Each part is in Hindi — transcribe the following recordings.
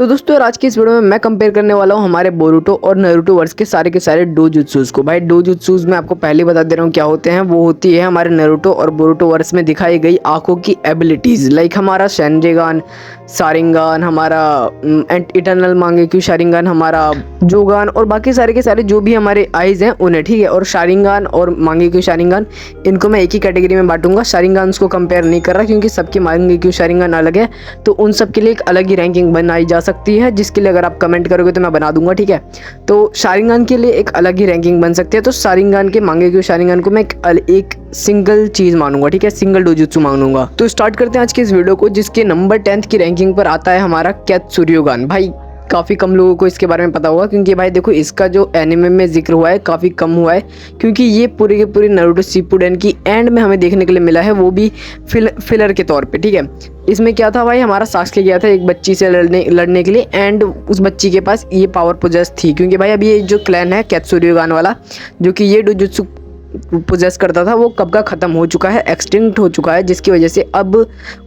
तो दोस्तों आज की इस वीडियो में मैं कंपेयर करने वाला हूँ हमारे बोरुटो और नारुतो वर्स के सारे डोजुत्सुस को। भाई डोजुत्सुस में आपको पहले बता दे रहा हूँ क्या होते हैं। वो होती है हमारे नारुतो और बोरुटो वर्स में दिखाई गई आंखों की एबिलिटीज़, लाइक हमारा शेनरिगान, शारिंगान, हमारा इटर्नल मांगेक्यू शारिंगान, हमारा जोगान और बाकी सारे के सारे जो भी हमारे आइज़ हैं उन्हें, ठीक है। और शारिंगान और मांगेक्यू शारिंगान इनको मैं एक ही कैटेगरी में बांटूंगा। शारिंगान को कंपेयर नहीं कर रहा क्योंकि सबकी मांगेक्यू शारिंगान अलग है, तो उन सब के लिए एक अलग ही रैंकिंग बनाई जा सकती है, जिसके लिए अगर आप कमेंट करोगे तो मैं बना दूंगा, ठीक है। तो शारिंगान के लिए एक अलग ही रैंकिंग बन सकती है। तो शारिंगान के मांगेक्यू शारिंगान को मैं एक सिंगल चीज़ मानूंगा, ठीक है, सिंगल डोजुत्सु मानूंगा। तो स्टार्ट करते हैं आज के इस वीडियो को, जिसके नंबर 10 की रैंकिंग पर आता है हमारा केत्सुर्युगान। भाई काफ़ी कम लोगों को इसके बारे में पता होगा क्योंकि भाई देखो इसका जो एनिमे में जिक्र हुआ है काफ़ी कम हुआ है, क्योंकि ये पूरे के पूरे नारुतो शिपुडेन की एंड में हमें देखने के लिए मिला है, वो भी फिलर के तौर पे, ठीक है। इसमें क्या था भाई, हमारा सास्के गया था एक बच्ची से लड़ने के लिए एंड उस बच्ची के पास ये पावर पोजेस थी, क्योंकि भाई अभी ये जो क्लैन है केत्सुर्युगान वाला जो कि ये डोजुत्सु पोजेस करता था वो कब का ख़त्म हो चुका है, एक्सटिंक्ट हो चुका है, जिसकी वजह से अब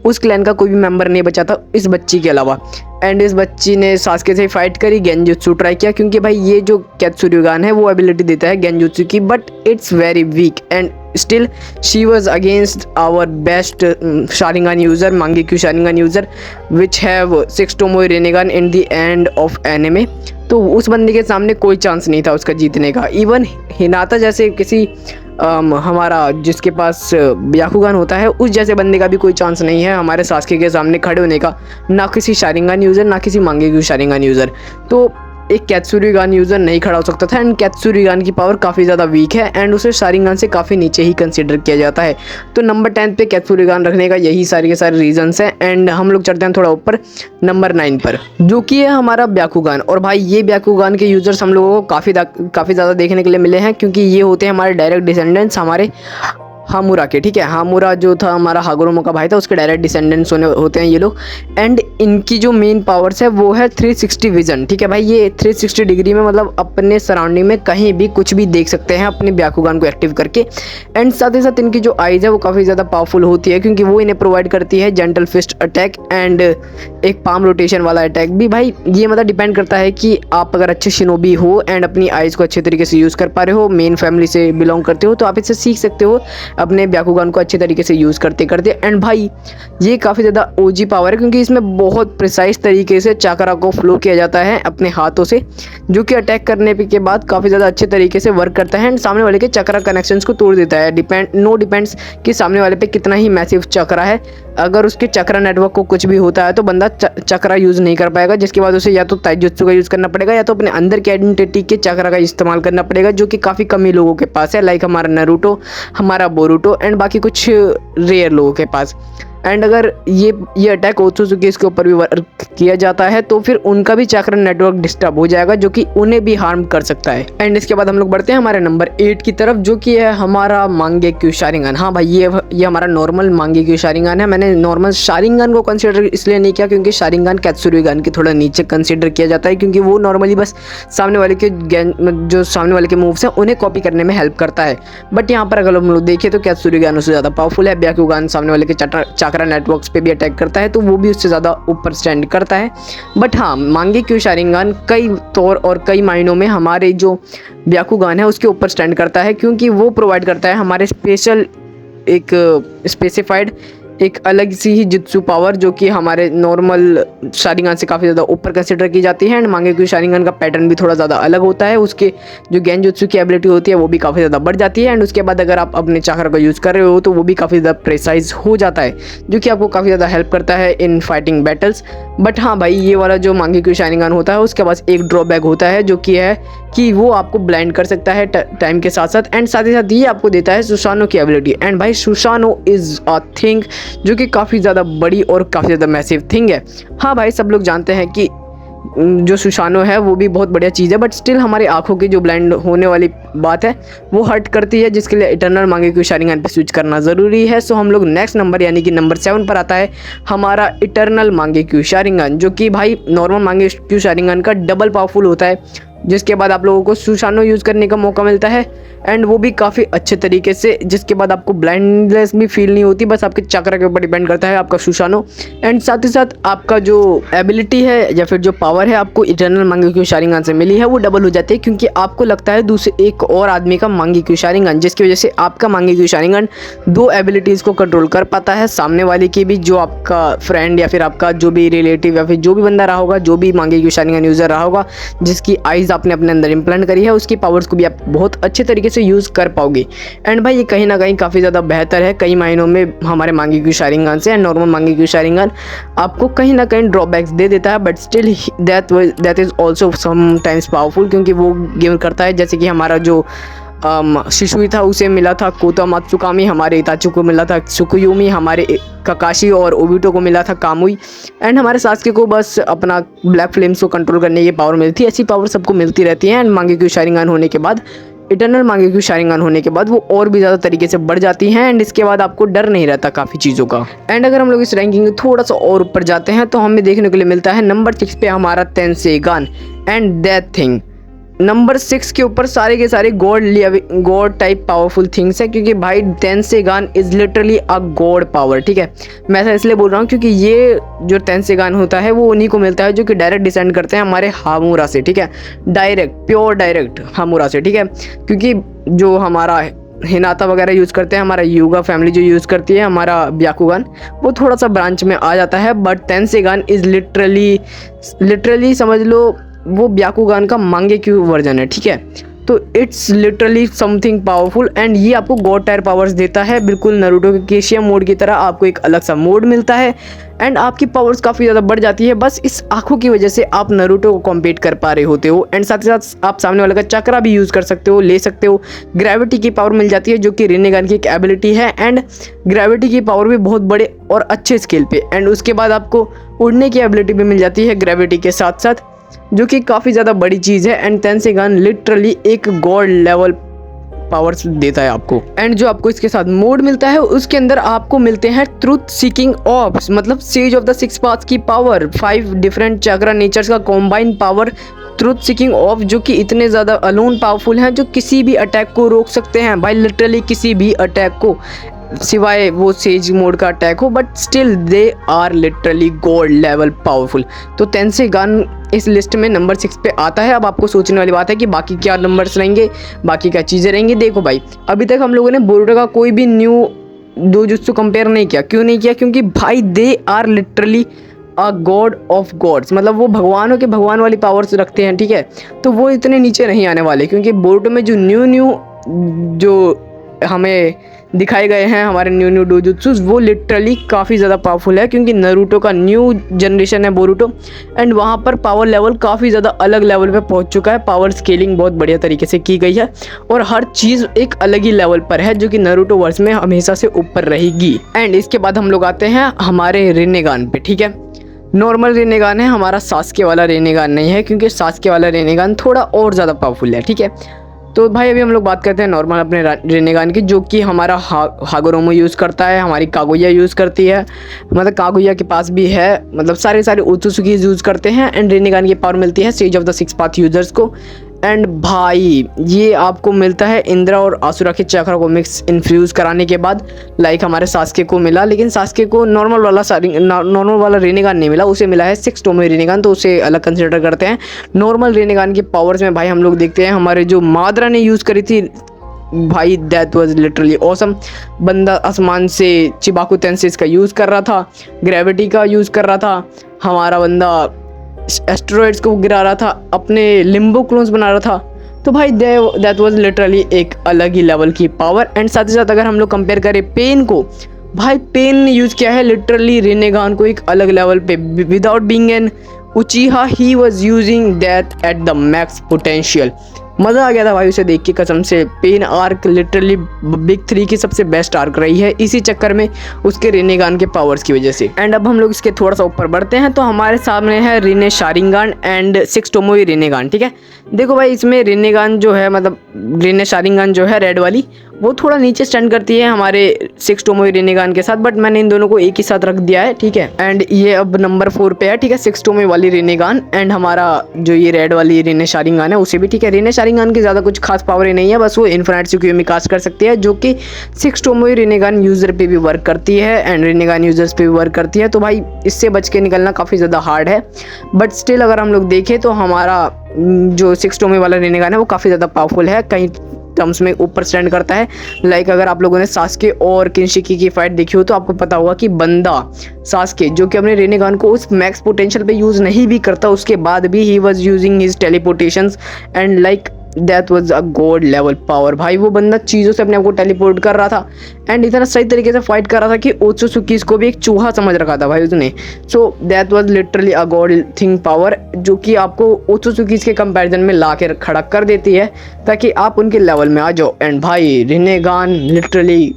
उस क्लैन का कोई भी मेंबर नहीं बचा था इस बच्ची के अलावा। एंड इस बच्ची ने सास्के से फाइट करी, गेंजुत्सु ट्राई किया, क्योंकि भाई ये जो केत्सुर्युगान है वो एबिलिटी देता है गेंजुत्सु की, but it's very weak and still she was against our best sharingan user, mangekyo sharingan user which have 6 tomoe rinnegan in the end of anime. तो उस बंदे के सामने कोई चांस नहीं था उसका जीतने का। इवन हिनाता जैसे किसी हमारा जिसके पास ब्याकुगान होता है उस जैसे बंदे का भी कोई चांस नहीं है हमारे सास्के के सामने खड़े होने का, ना किसी शारिंगान यूज़र ना किसी मांगेक्यू शारिंगान यूज़र। तो एक केत्सुर्युगान यूज़र नहीं खड़ा हो सकता था एंड केत्सुर्युगान की पावर काफ़ी ज़्यादा वीक है एंड उसे शारिंगान से काफ़ी नीचे ही कंसीडर किया जाता है। तो नंबर 10 पे केत्सुर्युगान रखने का यही सारे के सारे रीजंस हैं। एंड हम लोग चढ़ते हैं थोड़ा ऊपर नंबर 9 पर, जो कि है हमारा ब्याकुगान। और भाई ये ब्याकुगान के यूज़र्स हम लोगों को काफ़ी ज़्यादा देखने के लिए मिले हैं, क्योंकि ये होते हैं हमारे डायरेक्ट डिसेंडेंट्स हमारे हामुरा के, ठीक है। हामुरा जो था हमारा हागुरोमो का भाई था, उसके डायरेक्ट डिसेंडेंट्स होते हैं ये लोग। एंड इनकी जो मेन पावर्स है वो है 360 विजन, ठीक है भाई। ये 360 डिग्री में मतलब अपने सराउंडिंग में कहीं भी कुछ भी देख सकते हैं अपने ब्याकुगान को एक्टिव करके। एंड साथ ही साथ इनकी जो आइज़ है वो काफ़ी ज़्यादा पावरफुल होती है, क्योंकि वो इन्हें प्रोवाइड करती है जेंटल फिस्ट अटैक एंड एक पाम रोटेशन वाला अटैक भी। भाई ये मतलब डिपेंड करता है कि आप अगर अच्छे शिनोबी हो एंड अपनी आइज़ को अच्छे तरीके से यूज़ कर पा रहे हो, मेन फैमिली से बिलोंग करते हो, तो आप इससे सीख सकते हो अपने ब्याकुगान को अच्छे तरीके से यूज़ करते करते। एंड भाई ये काफ़ी ज़्यादा ओजी पावर है, क्योंकि इसमें बहुत प्रिसाइज तरीके से चक्रा को फ्लो किया जाता है अपने हाथों से, जो कि अटैक करने के बाद काफ़ी ज़्यादा अच्छे तरीके से वर्क करता है एंड सामने वाले के चक्रा कनेक्शंस को तोड़ देता है। डिपेंड्स कि सामने वाले पे कितना ही मैसिव चक्रा है। अगर उसके चक्रा नेटवर्क को कुछ भी होता है तो बंदा चक्रा यूज़ नहीं कर पाएगा, जिसके बाद उसे या तो ताइजुत्सु का यूज़ करना पड़ेगा या तो अपने अंदर की आइडेंटिटी के चक्रा का इस्तेमाल करना पड़ेगा, जो कि काफ़ी कम ही लोगों के पास है, लाइक हमारा नारुतो, हमारा बोरुटो एंड बाकी कुछ रेयर लोगों के पास। एंड अगर ये अटैक ओत्सुजुकी के ऊपर भी वर्क किया जाता है तो फिर उनका भी चक्र नेटवर्क डिस्टर्ब हो जाएगा, जो कि उन्हें भी हार्म कर सकता है। एंड इसके बाद हम लोग बढ़ते हैं हमारे नंबर 8 की तरफ, जो कि है हमारा मांगेक्यू शारिंगान। हाँ भाई ये हमारा नॉर्मल मांगेक्यू शारिंगान है। मैंने नॉर्मल शारिंगान को कंसिडर इसलिए नहीं किया क्योंकि शारिंगान केत्सुर्युगान के थोड़ा नीचे कंसिडर किया जाता है, क्योंकि वो नॉर्मली बस सामने वाले के मूव्स हैं उन्हें कॉपी करने में हेल्प करता है। बट यहाँ पर अगर हम लोग देखें तो केत्सुर्युगान उससे ज़्यादा पावरफुल है। ब्याकुगान सामने वाले के चक्रा नेटवर्क्स पे भी अटैक करता है, तो वो भी उससे ज़्यादा ऊपर स्टैंड करता है। बट हाँ, मांगेक्यू शारिंगान कई तौर और कई मायनों में हमारे जो ब्याकुगान है उसके ऊपर स्टैंड करता है, क्योंकि वो प्रोवाइड करता है हमारे स्पेसिफाइड एक अलग सी ही जित्सु पावर, जो कि हमारे नॉर्मल शारिंगान से काफ़ी ज़्यादा ऊपर कंसिडर की जाती है। एंड मांगेक्यू शारिंगान का पैटर्न भी थोड़ा ज़्यादा अलग होता है, उसके जो गेंजुत्सु की एबिलिटी होती है वो भी काफ़ी ज़्यादा बढ़ जाती है। एंड उसके बाद अगर आप अपने चक्र का यूज़ कर रहे हो तो वो भी काफ़ी ज़्यादा प्रेसाइज हो जाता है, जो कि आपको काफ़ी ज़्यादा हेल्प करता है इन फाइटिंग बैटल्स। बट हाँ भाई, ये वाला जो मांगेक्यू शारिंगान होता है उसके पास एक ड्रॉबैक होता है, जो कि है कि वो आपको ब्लाइंड कर सकता है टाइम के साथ साथ। एंड साथ ही साथ ये आपको देता है सुसानो की एबिलिटी। एंड भाई सुसानो इज़ अ थिंग जो कि काफ़ी ज़्यादा बड़ी और काफ़ी ज़्यादा मैसिव थिंग है। हाँ भाई, सब लोग जानते हैं कि जो सुसानो है वो भी बहुत बढ़िया चीज़ है, बट स्टिल हमारी आंखों की जो ब्लाइंड होने वाली बात है वो हर्ट करती है, जिसके लिए इटर्नल मांगेक्यू शारिंगान पे स्विच करना ज़रूरी है। सो हम लोग नेक्स्ट नंबर यानी कि नंबर 7 पर आता है हमारा इटर्नल मांगेक्यू शारिंगान, जो कि भाई नॉर्मल मांगेक्यू शारिंगान का डबल पावरफुल होता है। जिसके बाद आप लोगों को सुशानो यूज़ करने का मौका मिलता है एंड वो भी काफ़ी अच्छे तरीके से, जिसके बाद आपको ब्लाइंडनेस भी फील नहीं होती, बस आपके चक्र के ऊपर डिपेंड करता है आपका सुशानो। एंड साथ ही साथ आपका जो एबिलिटी है या फिर जो पावर है आपको इटर्नल मांगेक्यू शारिंगान से मिली है वो डबल हो जाती है, क्योंकि आपको लगता है दूसरे एक और आदमी का मांगेक्यू शारिंगान, जिसकी वजह से आपका मांगेक्यू शारिंगान 2 एबिलिटीज़ को कंट्रोल कर पाता है, सामने वाले की भी, जो आपका फ्रेंड या फिर आपका जो भी रिलेटिव या फिर जो भी बंदा रहा होगा, जो भी मांगेक्यू शारिंगान यूज़र रहा होगा, जिसकी आइज़ आपने अपने अंदर इम्प्लांट करी है, उसकी पावर्स को भी आप बहुत अच्छे तरीके से यूज़ कर पाओगे। एंड भाई ये कहीं ना कहीं काफ़ी ज़्यादा बेहतर है कई मायनों में हमारे मांगेक्यू शारिंगान से। एंड नॉर्मल मांगेक्यू शारिंगान आपको कहीं ना कहीं ड्रॉबैक्स दे देता है, but still that is also sometimes powerful, क्योंकि वो गिव करता है, जैसे कि हमारा जो शिशुई था उसे मिला था कोता मात्सुकामी, हमारे इताचू को मिला था सुकुयोमी, हमारे काकाशी और ओबिटो को मिला था कामुई, एंड हमारे सास्के को बस अपना ब्लैक फ्लेम्स को कंट्रोल करने की पावर मिलती है। ऐसी पावर सबको मिलती रहती है। एंड मांगेक्यू शारिंगान होने के बाद, इटर्नल मांगेक्यू शारिंगान होने के बाद वो और भी ज़्यादा तरीके से बढ़ जाती हैं। एंड इसके बाद आपको डर नहीं रहता काफ़ी चीज़ों का। एंड अगर हम लोग इस रैंकिंग में थोड़ा सा और ऊपर जाते हैं तो हमें देखने को लिए मिलता है नंबर 6 पे हमारा तेंसेगान एंड दैट थिंग। नंबर 6 के ऊपर सारे के सारे गॉड टाइप पावरफुल थिंग्स है, क्योंकि भाई tenseigan is literally a god power. ठीक है, मैं ऐसा इसलिए बोल रहा हूँ क्योंकि ये जो तेंसेगान होता है वो उन्हीं को मिलता है जो कि डायरेक्ट डिसेंड करते हैं हमारे हामुरा से। ठीक है, डायरेक्ट प्योर डायरेक्ट हामुरा से। ठीक है, क्योंकि जो हमारा हिनाता वगैरह यूज़ करते हैं, हमारा युगा फैमिली जो यूज़ करती है, हमारा ब्याकुगान, वो थोड़ा सा ब्रांच में आ जाता है, बट तेंसेगान इज लिटरली समझ लो वो ब्याकुगान का मांगेक्यू वर्जन है। ठीक है, तो it's literally something powerful and ये आपको गॉड टायर पावर्स देता है, बिल्कुल नारुतो के केशिया मोड की तरह आपको एक अलग सा मोड मिलता है एंड आपकी पावर्स काफ़ी ज़्यादा बढ़ जाती है। बस इस आंखों की वजह से आप नारुतो को कॉम्पीट कर पा रहे होते हो। एंड साथ ही साथ आप सामने वाले का चक्रा भी यूज़ कर सकते हो, ले सकते हो। ग्रेविटी की पावर मिल जाती है जो कि रिनेगान की एक एबिलिटी है, एंड ग्रेविटी की पावर भी बहुत बड़े और अच्छे स्केल पे। एंड उसके बाद आपको उड़ने की एबिलिटी भी मिल जाती है ग्रेविटी के साथ साथ, जो कि काफ़ी ज़्यादा बड़ी चीज़ है। एंड तेंसेगान लिटरली एक गॉड लेवल पावर्स देता है आपको। एंड जो आपको इसके साथ मोड मिलता है उसके अंदर आपको मिलते हैं ट्रूथ सीकिंग ऑब्स, मतलब सेज ऑफ द 6 पाथ्स की पावर, 5 डिफरेंट चक्रा नेचर्स का combine power truth seeking of, जो कि इतने ज़्यादा अलोन पावरफुल हैं जो किसी भी अटैक को रोक सकते हैं भाई, लिटरली किसी भी अटैक को, सिवाय वो सेज मोड का अटैक हो, but still they are literally god level powerful. तो तेंसेगान इस लिस्ट में नंबर 6 पे आता है। अब आपको सोचने वाली बात है कि बाकी क्या नंबर्स रहेंगे, बाकी क्या चीज़ें रहेंगी। देखो भाई, अभी तक हम लोगों ने बोरुतो का कोई भी न्यू डोजुत्सु कंपेयर नहीं किया। क्यों नहीं किया? क्योंकि भाई they are literally a god of gods, मतलब वो भगवानों के भगवान वाली पावर्स रखते हैं। ठीक है, तो वो इतने नीचे नहीं आने वाले, क्योंकि बोरुतो में जो न्यू जो हमें दिखाए गए हैं हमारे न्यू डोजुत्सुस, वो लिटरली काफ़ी ज़्यादा पावरफुल है, क्योंकि नारुतो का न्यू जनरेशन है बोरुतो, एंड वहाँ पर पावर लेवल काफ़ी ज़्यादा अलग लेवल पे पहुँच चुका है। पावर स्केलिंग बहुत बढ़िया तरीके से की गई है और हर चीज़ एक अलग ही लेवल पर है, जो कि नारुतो वर्स में हमेशा से ऊपर रहेगी। एंड इसके बाद हम लोग आते हैं हमारे रिनेगान पे। ठीक है, नॉर्मल रेनेगान है हमारा, सास्के वाला रेनेगान नहीं है, क्योंकि सास्के वाला रेनेगान थोड़ा और ज़्यादा पावरफुल है। ठीक है, तो भाई अभी हम लोग बात करते हैं नॉर्मल अपने रेनेगान की, जो कि हमारा हागोरोमो यूज़ करता है, हमारी कागुया यूज़ करती है, मतलब कागुया के पास भी है, मतलब सारे ओत्सुकी यूज़ करते हैं। एंड रेनेगान की पावर मिलती है sage of the 6 path users को। एंड भाई ये आपको मिलता है इंद्रा और आसुरा के चक्र को मिक्स इन्फ्यूज़ कराने के बाद, लाइक हमारे सास्के को मिला, लेकिन सास्के को नॉर्मल वाला रेनेगान नहीं मिला, उसे मिला है 6 टोमो रेनेगान, तो उसे अलग कंसिडर करते हैं। नॉर्मल रेनेगान के पावर्स में भाई हम लोग देखते हैं हमारे जो माद्रा ने यूज़ करी थी भाई, दैट वाज लिटरली ऑसम। बंदा आसमान से चिबाकू तेंसेस का यूज़ कर रहा था, ग्रेविटी का यूज़ कर रहा था, हमारा बंदा एस्टेरॉइड्स को गिरा रहा था, अपने लिम्बो क्लोन्स बना रहा था। तो भाई दैट वाज लिटरली एक अलग ही लेवल की पावर। एंड साथ ही साथ अगर हम लोग कंपेयर करें पेन को, भाई पेन ने यूज़ किया है लिटरली रेनेगान को एक अलग लेवल पे, without being an उचीहा he was using that at the max potential. मज़ा आ गया था भाई उसे देख के कसम से। पेन आर्क लिटरली बिग 3 की सबसे बेस्ट आर्क रही है, इसी चक्कर में उसके रेनेगान के पावर्स की वजह से। एंड अब हम लोग इसके थोड़ा सा ऊपर बढ़ते हैं, तो हमारे सामने है रिने शारिंगान एंड 6 टोमोई रेनेगान। ठीक है, देखो भाई इसमें रेनेगान जो है, मतलब रिने शारिंगान जो है रेड वाली, वो थोड़ा नीचे स्टैंड करती है हमारे 6 टोमोई रिनेगान के साथ, बट मैंने इन दोनों को एक ही साथ रख दिया है, ठीक है। एंड ये अब नंबर 4 पे है, ठीक है, 6 टोमोई वाली रिनेगान। एंड हमारा जो ये रेड वाली रिने शारिंगान है उसे भी, ठीक है। रिने शारिंगान की ज़्यादा कुछ खास पावर ही नहीं है, बस वो इन्फिनाइट त्सुकियोमी कास्ट कर सकती है, जो कि 6 टोमोई रिनेगान यूज़र पे भी वर्क करती है एंड रिनेगान यूज़र्स पे भी वर्क करती है। तो भाई इससे बच के निकलना काफ़ी ज़्यादा हार्ड है, बट स्टिल अगर हम लोग देखें तो हमारा जो 6 टोमोई वाला रिनेगान है वो काफ़ी ज़्यादा पावरफुल है, कहीं टर्म्स में ऊपर स्टैंड करता है। लाइक अगर आप लोगों ने सास्के और किनशिकी की फाइट देखी हो तो आपको पता होगा कि बंदा सास्के जो कि अपने रिनेगान को उस मैक्स पोटेंशियल पे यूज़ नहीं भी करता, उसके बाद भी he was using his teleportations and like that was a god level power. भाई वो बंदा चीज़ों से अपने आप को टेलीपोर्ट कर रहा था एंड इतना सही तरीके से फाइट कर रहा था कि ओत्सुसुकीज़ को भी एक चूहा समझ रखा था भाई उसने। So that was literally a God thing power, जो कि आपको ओत्सुसुकीज़ के कंपैरिजन में ला के खड़ा कर देती है ताकि आप उनके लेवल में आ जाओ। एंड भाई रिनेगान लिटरली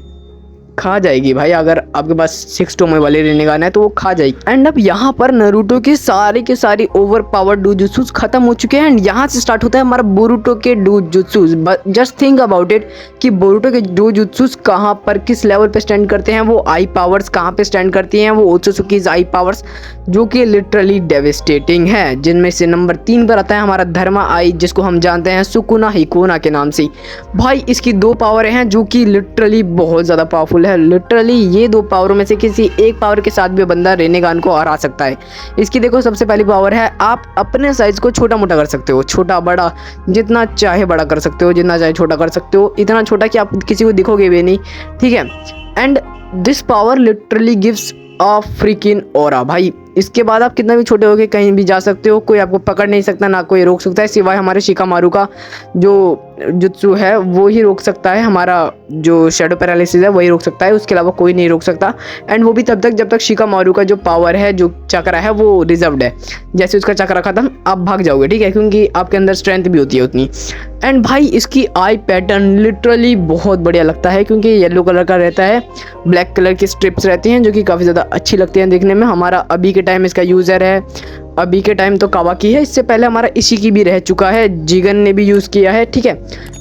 खा जाएगी भाई, अगर आपके पास 6 टोमोई वाली रिनेगान है तो वो खा जाएगी। एंड अब यहाँ पर नारुतो के सारी ओवर पावर डूजुत्सुस खत्म हो चुके हैं एंड यहाँ से स्टार्ट होता है हमारा बोरुतो के डूजुत्सुस। जस्ट थिंक अबाउट इट कि बोरुतो के डूजुत्सुस कहाँ पर किस लेवल पे स्टैंड करते हैं, वो आई पावर्स कहाँ पे स्टैंड करती हैं, वो ओत्सुसुकीज़ आई पावर्स जो कि लिटरली डेविस्टेटिंग है, जिनमें से नंबर 3 पर आता है हमारा धर्मा आई, जिसको हम जानते हैं सुकुना हिकोना के नाम से। भाई इसकी 2 पावर हैं जो कि लिटरली बहुत ज़्यादा पावरफुल है। लिटरली ये 2 पावरों में से किसी एक पावर के साथ भी बंदा रिनेगान को हरा सकता है। इसकी देखो सबसे पहली पावर है आप अपने साइज को छोटा मोटा कर सकते हो, छोटा बड़ा जितना चाहे बड़ा कर सकते हो, जितना चाहे छोटा कर सकते हो, इतना छोटा कि आप किसी को दिखोगे भी नहीं, ठीक है। And this power literally gives a freakin aura. भाई इसके बाद आप कितना भी छोटे होके कहीं भी जा सकते हो, कोई आपको पकड़ नहीं सकता, ना कोई रोक सकता है, सिवाय हमारे शिकामारू का जो जुत्सु है वो ही रोक सकता है, हमारा जो शैडो पैरालिसिस है वही रोक सकता है, उसके अलावा कोई नहीं रोक सकता। एंड वो भी तब तक जब तक शिकामारू का जो पावर है, जो चक्रा है वो रिजर्व्ड है। जैसे उसका चक्रा खत्म आप भाग जाओगे, ठीक है, क्योंकि आपके अंदर स्ट्रेंथ भी होती है उतनी। एंड भाई इसकी आई पैटर्न लिटरली बहुत बढ़िया लगता है, क्योंकि येलो कलर का रहता है, ब्लैक कलर की स्ट्रिप्स रहती हैं जो कि काफ़ी ज़्यादा अच्छी लगती हैं देखने में। हमारा अभी के टाइम इसका यूज़र है, अभी के टाइम तो कावाकी है, इससे पहले हमारा इशिकी भी रह चुका है, जिगन ने भी यूज़ किया है, ठीक है।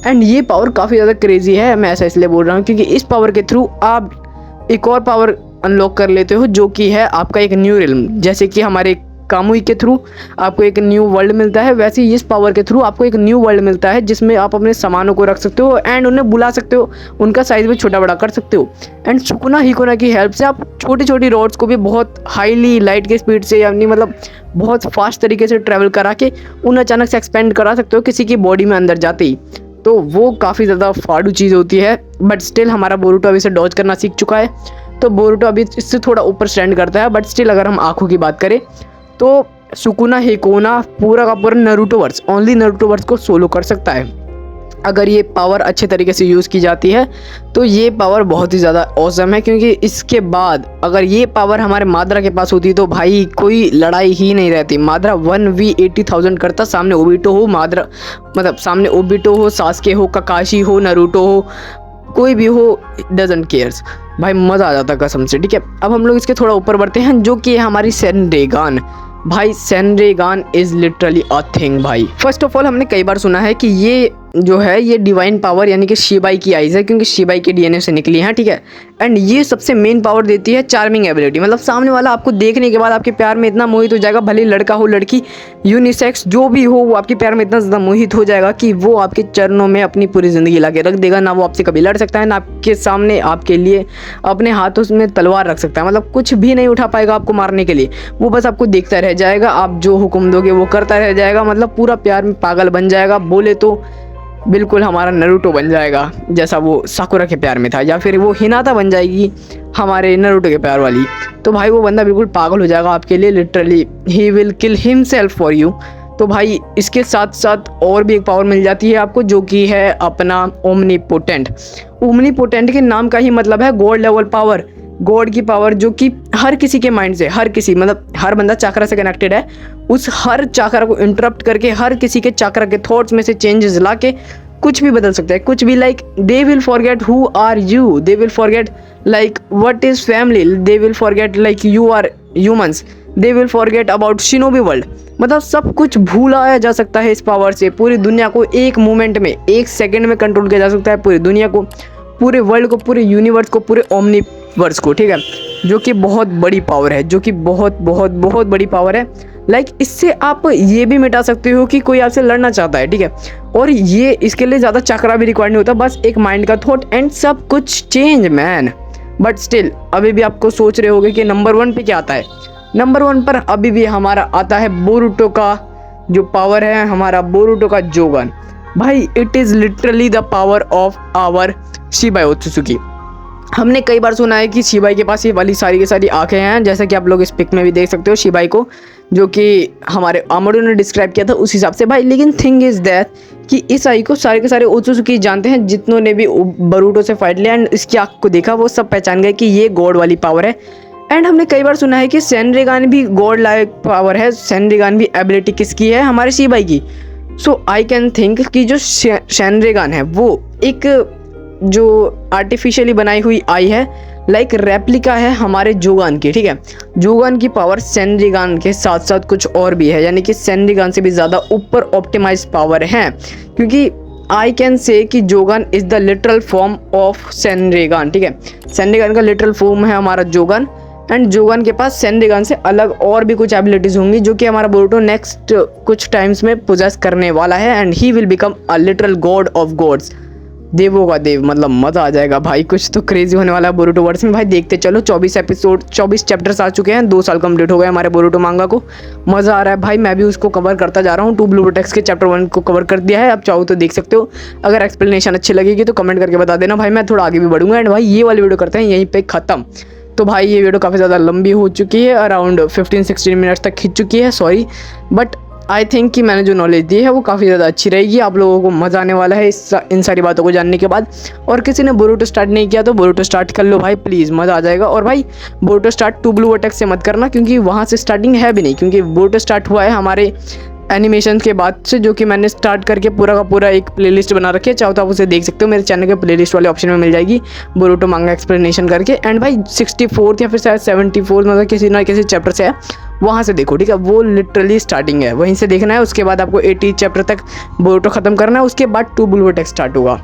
एंड ये पावर काफ़ी ज़्यादा क्रेजी है, मैं ऐसा इसलिए बोल रहा हूँ क्योंकि इस पावर के थ्रू आप एक और पावर अनलॉक कर लेते हो, जो कि है आपका एक न्यू रिल्म। जैसे कि हमारे कामुई के थ्रू आपको एक न्यू वर्ल्ड मिलता है, वैसे ही इस पावर के थ्रू आपको एक न्यू वर्ल्ड मिलता है जिसमें आप अपने सामानों को रख सकते हो एंड उन्हें बुला सकते हो, उनका साइज़ भी छोटा बड़ा कर सकते हो। एंड सुकुना हिकोना की हेल्प से आप छोटी छोटी रोड्स को भी बहुत हाईली लाइट के स्पीड से, यानी मतलब बहुत फास्ट तरीके से ट्रैवल करा के उन्हें अचानक से एक्सपेंड करा सकते हो किसी की बॉडी में अंदर जाते ही। तो वो काफ़ी ज़्यादा फाड़ू चीज़ होती है, बट स्टिल हमारा बोरुतो अभी से डॉज करना सीख चुका है, तो बोरुतो अभी इससे थोड़ा ऊपर स्टैंड करता है। बट स्टिल अगर हम आँखों की बात करें तो सुकुना हिकोना पूरा का पूरा नारुतोवर्स, ओनली नारुतोवर्स को सोलो कर सकता है। अगर ये पावर अच्छे तरीके से यूज़ की जाती है तो ये पावर बहुत ही ज़्यादा ऑसम है, क्योंकि इसके बाद अगर ये पावर हमारे माद्रा के पास होती तो भाई कोई लड़ाई ही नहीं रहती। माद्रा 1v80,000 करता, सामने ओबिटो हो, माद्रा मतलब सामने ओबिटो हो, सास्के हो, काकाशी हो, नारुतो हो, कोई भी हो, डजंट केयर्स, भाई मज़ा आ जाता कसम से, ठीक है। अब हम लोग इसके थोड़ा ऊपर बढ़ते हैं, जो कि है हमारी सेनरेगान। भाई सेनरेगान इज़ लिटरली अ थिंग। भाई फर्स्ट ऑफ ऑल हमने कई बार सुना है कि ये जो है ये डिवाइन पावर यानी कि शिबाई की आइज़ है, क्योंकि शिबाई के डीएनए से निकली हैं, ठीक है। एंड ये सबसे मेन पावर देती है चार्मिंग एबिलिटी, मतलब सामने वाला आपको देखने के बाद आपके प्यार में इतना मोहित हो जाएगा, भले लड़का हो लड़की, यूनिसेक्स जो भी हो, वो आपके प्यार में इतना ज़्यादा मोहित हो जाएगा कि वो आपके चरणों में अपनी पूरी ज़िंदगी ला के रख देगा। ना वो आपसे कभी लड़ सकता है, ना आपके सामने आपके लिए अपने हाथों में तलवार रख सकता है, मतलब कुछ भी नहीं उठा पाएगा आपको मारने के लिए, वो बस आपको देखता रह जाएगा, आप जो हुक्म दोगे वो करता रह जाएगा, मतलब पूरा प्यार में पागल बन जाएगा। बोले तो बिल्कुल हमारा नारुतो बन जाएगा, जैसा वो साकुरा के प्यार में था, या फिर वो हिनाता बन जाएगी हमारे नारुतो के प्यार वाली। तो भाई वो बंदा बिल्कुल पागल हो जाएगा आपके लिए, literally he will kill himself for you. तो भाई इसके साथ साथ और भी एक पावर मिल जाती है आपको, जो कि है अपना ओमनीपोटेंट। ओमनीपोटेंट के नाम का ही मतलब है गॉड लेवल पावर, गॉड की पावर, जो कि हर किसी के माइंड से, हर किसी मतलब हर बंदा चक्रा से कनेक्टेड है, उस हर चक्रा को इंटरप्ट करके हर किसी के चक्रा के थॉट्स में से चेंजेस ला के कुछ भी बदल सकता है, कुछ भी। Like they will forget who are you, they will forget like what is family, they will forget like you are humans, they will forget about shinobi world, मतलब सब कुछ भूलाया जा सकता है इस पावर से। पूरी दुनिया को एक मोमेंट में, एक सेकंड में कंट्रोल किया जा सकता है पूरी दुनिया को। पूरे वर्ल्ड को, पूरे यूनिवर्स को, पूरे ओमनीवर्स को, ठीक है, जो कि बहुत बड़ी पावर है, जो कि बहुत बहुत बहुत बड़ी पावर है। लाइक इससे आप ये भी मिटा सकते हो कि कोई आपसे लड़ना चाहता है, ठीक है, और ये इसके लिए ज़्यादा चक्रा भी रिक्वायर्ड नहीं होता, बस एक माइंड का थॉट एंड सब कुछ चेंज मैन। बट स्टिल अभी भी आपको सोच रहे होगे कि नंबर 1 पे क्या आता है। नंबर 1 पर अभी भी हमारा आता है बोरुटो का जो पावर है, हमारा बोरुटो का जोगन। भाई it is literally the power of our Shibai Otsutsuki. हमने कई बार सुना है कि शिबाई के पास ये वाली सारी की सारी आंखें हैं, जैसा कि आप लोग इस पिक में भी देख सकते हो शिबाई को, जो कि हमारे आमोडो ने डिस्क्राइब किया था उस हिसाब से भाई। लेकिन थिंग इज़ दैट कि इस आई को सारे के सारे ओत्सुकी जानते हैं, जितनों ने भी बोरुटो से फाइट लिया एंड इसकी आँख को देखा वो सब पहचान गए कि ये गॉड वाली पावर है। एंड हमने कई बार सुना है कि सेनरिगान भी गॉड लाइक पावर है, सेनरिगान भी एबिलिटी किसकी है, हमारे शिबाई की। सो आई कैन थिंक कि जो सेनरिगान है वो एक जो आर्टिफिशियली बनाई हुई आई है, लाइक रेप्लिका है हमारे जोगान की, ठीक है। जोगान की पावर सेनरिगान के साथ साथ कुछ और भी है, यानी कि सेनरिगान से भी ज़्यादा ऊपर ऑप्टिमाइज पावर है, क्योंकि आई कैन से कि jougan is the literal form of senrigan, ठीक है। सेनरिगान का लिटरल फॉर्म है हमारा जोगान, एंड जोगान के पास सेनरिगान से अलग और भी कुछ एबिलिटीज़ होंगी जो कि हमारा बोरुटो नेक्स्ट कुछ टाइम्स में पोजेस करने वाला है, and he will become a literal god of gods, देवों का देव। मतलब मज़ा आ जाएगा भाई, कुछ तो क्रेजी होने वाला है बोरुटो वर्स में। भाई देखते चलो, 24 चैप्टर्स आ चुके हैं, 2 साल कंप्लीट हो गए हमारे बोरुटो मांगा को। मज़ा आ रहा है भाई, मैं भी उसको कवर करता जा रहा हूँ। 2 ब्लू वर्टेक्स के चैप्टर 1 को कवर कर दिया है, अब चाहो तो देख सकते हो। अगर एक्सप्लेनेशन अच्छी लगेगी तो कमेंट करके बता देना भाई, मैं थोड़ा आगे भी बढ़ूंगा। एंड भाई ये वाली वीडियो करते हैं यहीं पर ख़त्म। तो भाई ये वीडियो काफ़ी ज़्यादा लंबी हो चुकी है, अराउंड 15-16 मिनट्स तक खींच चुकी है, सॉरी, बट आई थिंक कि मैंने जो नॉलेज दी है वो काफ़ी ज़्यादा अच्छी रहेगी। आप लोगों को मज़ा आने वाला है इन सारी बातों को जानने के बाद। और किसी ने बोरुटो स्टार्ट नहीं किया तो बोरुटो स्टार्ट कर लो भाई, प्लीज़, मज़ा आ जाएगा। और भाई बोरुटो स्टार्ट 2 ब्लू वर्टेक्स से मत करना, क्योंकि वहाँ से स्टार्टिंग है भी नहीं, क्योंकि बोरुटो स्टार्ट हुआ है हमारे एनिमेशन के बाद से, जो कि मैंने स्टार्ट करके पूरा का पूरा एक प्लेलिस्ट बना रखी है। चाहो तो आप उसे देख सकते हो, मेरे चैनल के प्लेलिस्ट वाले ऑप्शन में मिल जाएगी, बोरुटो मांगा एक्सप्लेनेशन करके। एंड भाई 64 या फिर शायद 74 मतलब किसी ना किसी चैप्टर से है, वहाँ से देखो, ठीक है, वो लिटरली स्टार्टिंग है, वहीं से देखना है। उसके बाद आपको 80 चैप्टर तक बोरुटो ख़त्म करना है, उसके बाद 2 ब्लू वर्टेक्स स्टार्ट होगा।